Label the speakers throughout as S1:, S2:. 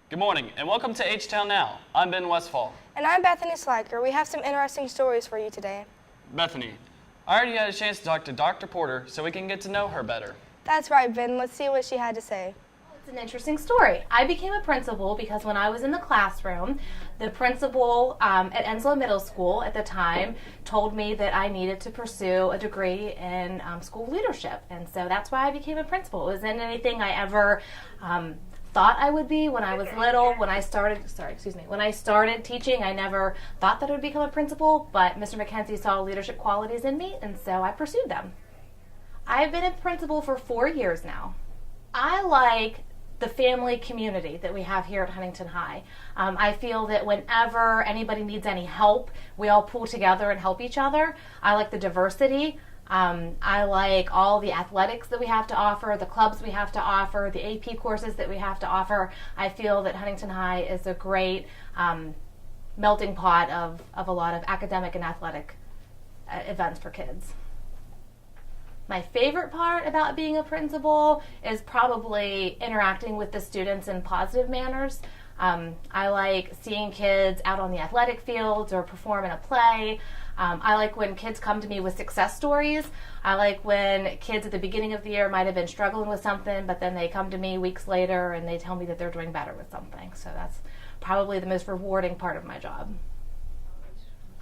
S1: Good morning, and welcome to H-Town Now. I'm Ben Westfall.
S2: And I'm Bethany Sliker. We have some interesting stories for you today.
S1: Bethany, I already had a chance to talk to Dr. Porter so we can get to know her better.
S2: That's right, Ben. Let's see what she had to say.
S3: It's an interesting story. I became a principal because when I was in the classroom, the principal at Enslow Middle School at the time told me that I needed to pursue a degree in school leadership. And so that's why I became a principal. It wasn't anything I ever thought I would be when I was little. When I started teaching, I never thought that I would become a principal, but Mr. McKenzie saw leadership qualities in me, and so I pursued them. I've been a principal for 4 years now. I like the family community that we have here at Huntington High. I feel that whenever anybody needs any help, we all pull together and help each other. I like the diversity. I like all the athletics that we have to offer, the clubs we have to offer, the AP courses that we have to offer. I feel that Huntington High is a great melting pot of a lot of academic and athletic events for kids. My favorite part about being a principal is probably interacting with the students in positive manners. I like seeing kids out on the athletic fields or perform in a play. I like when kids come to me with success stories. I like when kids at the beginning of the year might have been struggling with something, but then they come to me weeks later and they tell me that they're doing better with something. So that's probably the most rewarding part of my job.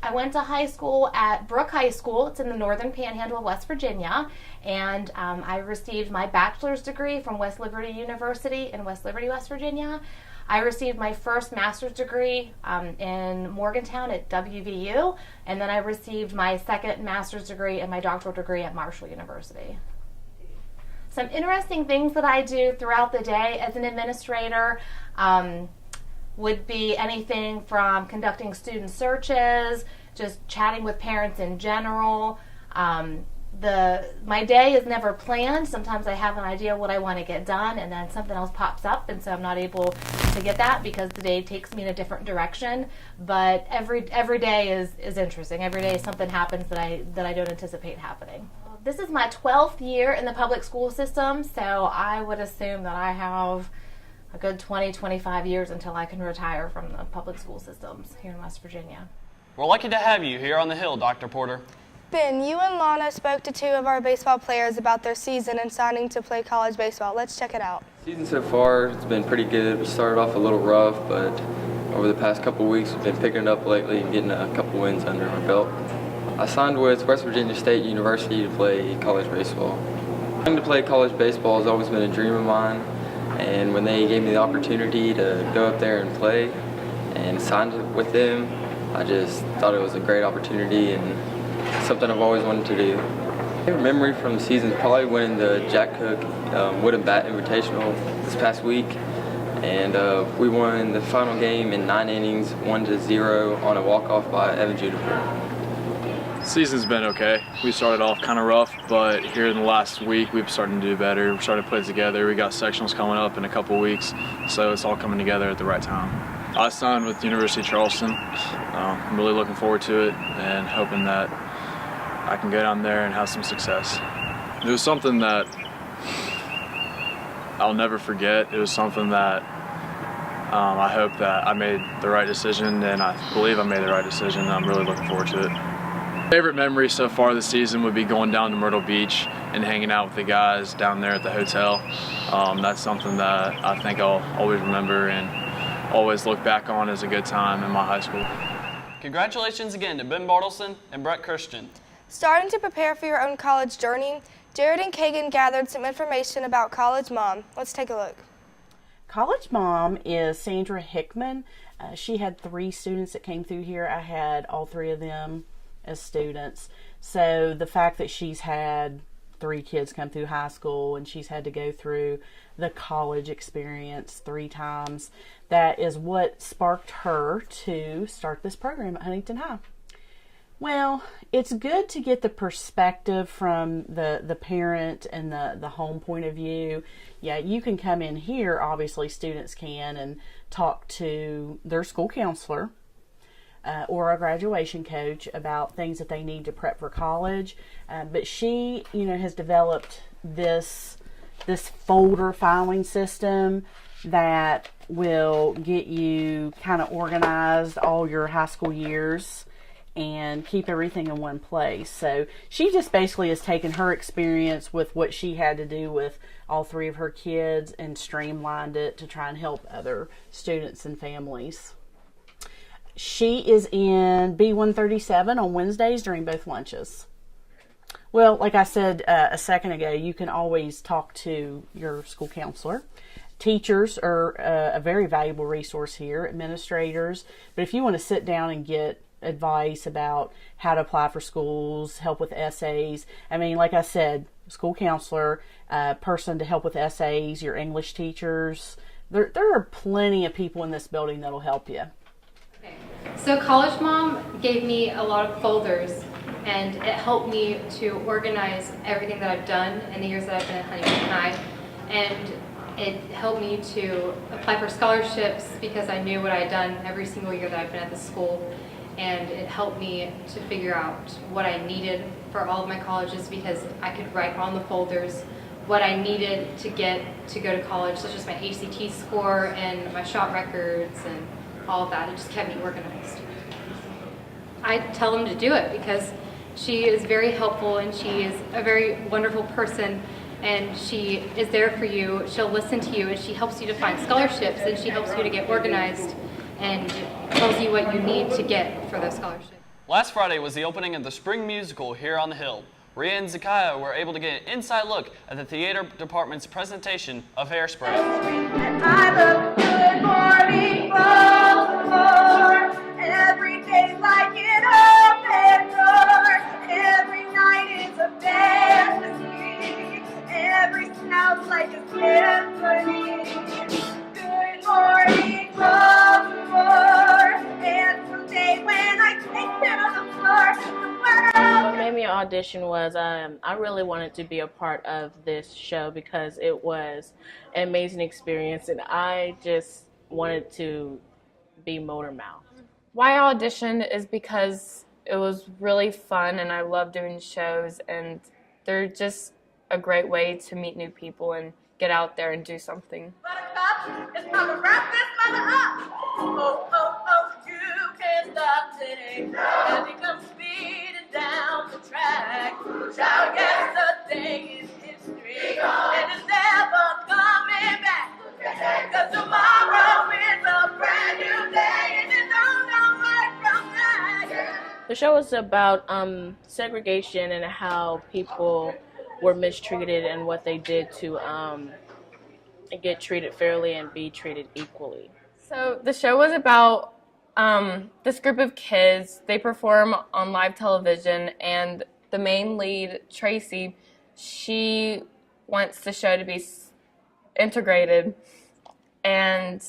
S3: I went to high school at Brooke High School. It's in the northern panhandle of West Virginia, and I received my bachelor's degree from West Liberty University in West Liberty, West Virginia. I received my first master's degree in Morgantown at WVU, and then I received my second master's degree and my doctoral degree at Marshall University. Some interesting things that I do throughout the day as an administrator would be anything from conducting student searches, just chatting with parents in general. My day is never planned. Sometimes I have an idea what I want to get done, and then something else pops up, and so I'm not able to get that because the day takes me in a different direction. But every day is interesting. Every day something happens that I don't anticipate happening. This is my 12th year in the public school system, so I would assume that I have a good 20-25 years until I can retire from the public school systems here in West Virginia.
S1: We're lucky to have you here on the Hill, Dr. Porter.
S2: Ben, you and Lana spoke to two of our baseball players about their season and signing to play college baseball. Let's check it out.
S4: Season so far, it's been pretty good. We started off a little rough, but over the past couple weeks, we've been picking it up lately and getting a couple wins under our belt. I signed with West Virginia State University to play college baseball. Trying to play college baseball has always been a dream of mine. And when they gave me the opportunity to go up there and play and sign with them, I just thought it was a great opportunity and something I've always wanted to do. My favorite memory from the season is probably winning the Jack Cook Wooden Bat Invitational this past week. And we won the final game in 9 innings, 1-0 on a walk-off by Evan Juniper.
S5: Season's been okay. We started off kind of rough, but here in the last week we've started to do better. We're starting to play together. We got sectionals coming up in a couple weeks, so it's all coming together at the right time. I signed with the University of Charleston. I'm really looking forward to it and hoping that I can go down there and have some success. It was something that I'll never forget. It was something that I hope that I made the right decision, and I believe I made the right decision. I'm really looking forward to it. Favorite memory so far this season would be going down to Myrtle Beach and hanging out with the guys down there at the hotel. That's something that I think I'll always remember and always look back on as a good time in my high school.
S1: Congratulations again to Ben Bartleson and Brett Christian.
S2: Starting to prepare for your own college journey, Jared and Kagan gathered some information about College Mom. Let's take a look.
S6: College Mom is Sandra Hickman. She had 3 students that came through here. I had all 3 of them as students. So the fact that she's had 3 kids come through high school and she's had to go through the college experience 3 times, that is what sparked her to start this program at Huntington High. Well, it's good to get the perspective from the parent and the home point of view. Yeah, you can come in here, obviously students can, and talk to their school counselor or a graduation coach about things that they need to prep for college. But she, has developed this folder filing system that will get you kind of organized all your high school years and keep everything in one place. So she just basically has taken her experience with what she had to do with all 3 of her kids and streamlined it to try and help other students and families. She is in B137 on Wednesdays during both lunches. Well, like I said a second ago, you can always talk to your school counselor. Teachers are a very valuable resource here, administrators. But if you want to sit down and get advice about how to apply for schools, help with essays, I mean, like I said, school counselor, person to help with essays, your English teachers, there are plenty of people in this building that'll help you.
S7: So College Mom gave me a lot of folders, and it helped me to organize everything that I've done in the years that I've been at Huntington High, and it helped me to apply for scholarships because I knew what I had done every single year that I've been at the school, and it helped me to figure out what I needed for all of my colleges because I could write on the folders what I needed to get to go to college, such as my ACT score and my shot records and all of that. It just kept me organized. I tell them to do it because she is very helpful and she is a very wonderful person, and she is there for you. She'll listen to you, and she helps you to find scholarships, and she helps you to get organized and tells you what you need to get for those scholarships.
S1: Last Friday was the opening of the spring musical here on the Hill. Rhea and Zakiah were able to get an inside look at the theater department's presentation of Hairspray.
S8: I look good morning, Baltimore. Every day's like an open door. Every night is a fantasy. Every snowflake is symphony. Good morning, Baltimore. And someday when I take it on the floor, the world.
S9: What made me audition was I really wanted to be a part of this show because it was an amazing experience, and I just wanted to be Motor Mouth.
S10: Why I auditioned is because it was really fun and I love doing shows, and they're just a great way to meet new people and get out there and do something.
S8: Buttercup, it's time to wrap this mother up. Oh, oh, oh, you can't stop today. As he comes speeding down the track. Child, yesterday is history, and it's never coming back. 'Cause tomorrow is a brand new day, and you don't know right from that.
S9: The show was about segregation and how people were mistreated and what they did to get treated fairly and be treated equally.
S10: So the show was about this group of kids. They perform on live television, and the main lead, Tracy, she wants the show to be integrated. And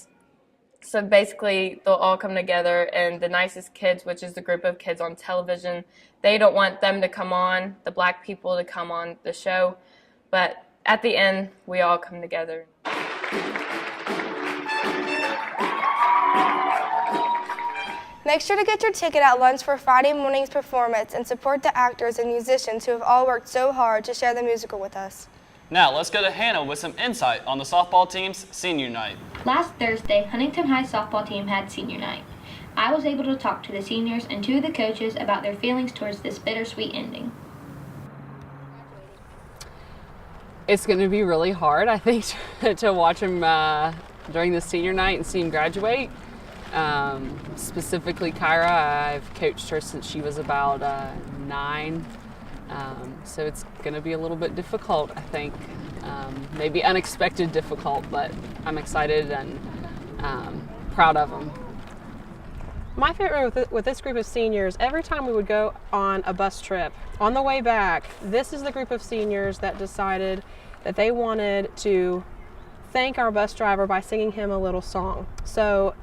S10: so basically they'll all come together, and the nicest kids, which is the group of kids on television, they don't want them to come on, the black people to come on the show. But at the end, we all come together.
S2: Make sure to get your ticket at lunch for Friday morning's performance and support the actors and musicians who have all worked so hard to share the musical with us.
S1: Now let's go to Hannah with some insight on the softball team's senior night.
S11: Last Thursday, Huntington High softball team had senior night. I was able to talk to the seniors and 2 of the coaches about their feelings towards this bittersweet ending.
S12: It's going to be really hard, I think, to watch them during the senior night and see them graduate. Specifically Kyra, I've coached her since she was about 9. So it's going to be a little bit difficult, I think. Maybe unexpected difficult, but I'm excited and proud of them.
S13: My favorite with this group of seniors, every time we would go on a bus trip, on the way back, this is the group of seniors that decided that they wanted to thank our bus driver by singing him a little song. So,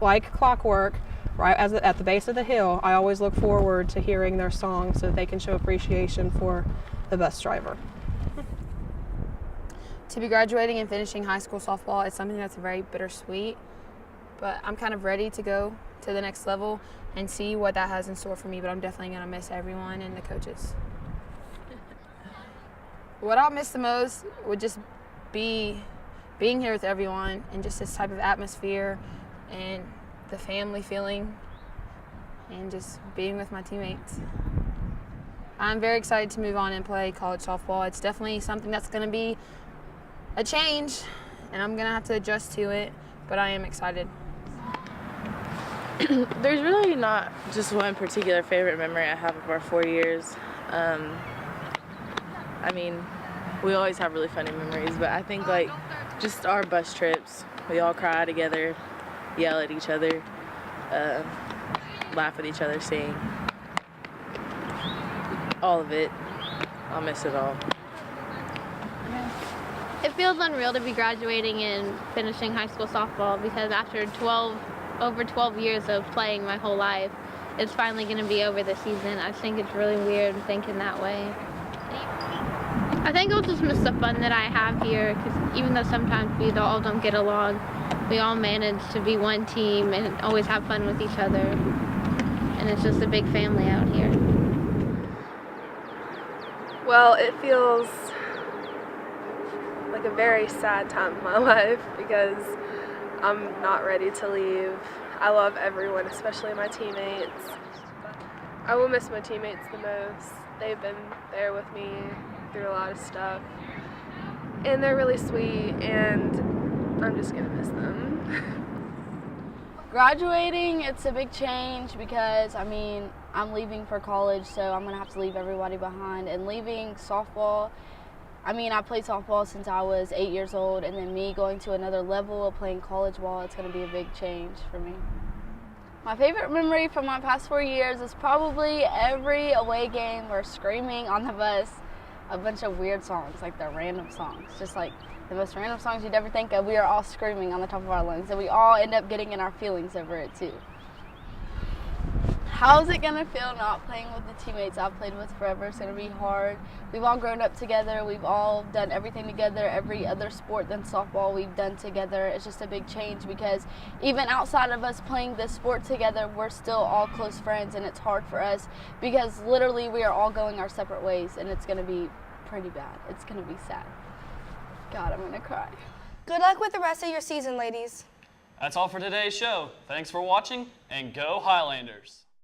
S13: like clockwork, right at the base of the hill, I always look forward to hearing their song so that they can show appreciation for the bus driver.
S14: To be graduating and finishing high school softball is something that's very bittersweet, but I'm kind of ready to go to the next level and see what that has in store for me, but I'm definitely going to miss everyone and the coaches. What I'll miss the most would just be being here with everyone and just this type of atmosphere and the family feeling and just being with my teammates. I'm very excited to move on and play college softball. It's definitely something that's going to be a change, and I'm going to have to adjust to it, but I am excited.
S15: There's really not just one particular favorite memory I have of our 4 years. I mean, we always have really funny memories, but I think like just our bus trips, we all cry together, yell at each other, laugh with each other, sing. All of it. I'll miss it all.
S16: It feels unreal to be graduating and finishing high school softball because after over 12 years of playing my whole life, it's finally going to be over this season. I think it's really weird thinking that way. I think I'll just miss the fun that I have here because even though sometimes we all don't get along, we all manage to be one team and always have fun with each other. And it's just a big family out here.
S17: Well, it feels like a very sad time in my life because I'm not ready to leave. I love everyone, especially my teammates. I will miss my teammates the most. They've been there with me through a lot of stuff. And they're really sweet, and I'm just gonna miss them.
S18: Graduating, it's a big change because, I mean, I'm leaving for college, so I'm going to have to leave everybody behind. And leaving softball, I mean, I played softball since I was 8 years old, and then me going to another level of playing college ball, it's going to be a big change for me. My favorite memory from my past 4 years is probably every away game we're screaming on the bus a bunch of weird songs, like the random songs, just like the most random songs you'd ever think of. We are all screaming on the top of our lungs, and we all end up getting in our feelings over it too. How's it gonna feel not playing with the teammates I've played with forever? It's gonna be hard. We've all grown up together. We've all done everything together. Every other sport than softball we've done together. It's just a big change because even outside of us playing this sport together, we're still all close friends, and it's hard for us because literally we are all going our separate ways, and it's gonna be pretty bad. It's gonna be sad. God, I'm gonna cry.
S2: Good luck with the rest of your season, ladies.
S1: That's all for today's show. Thanks for watching, and go Highlanders!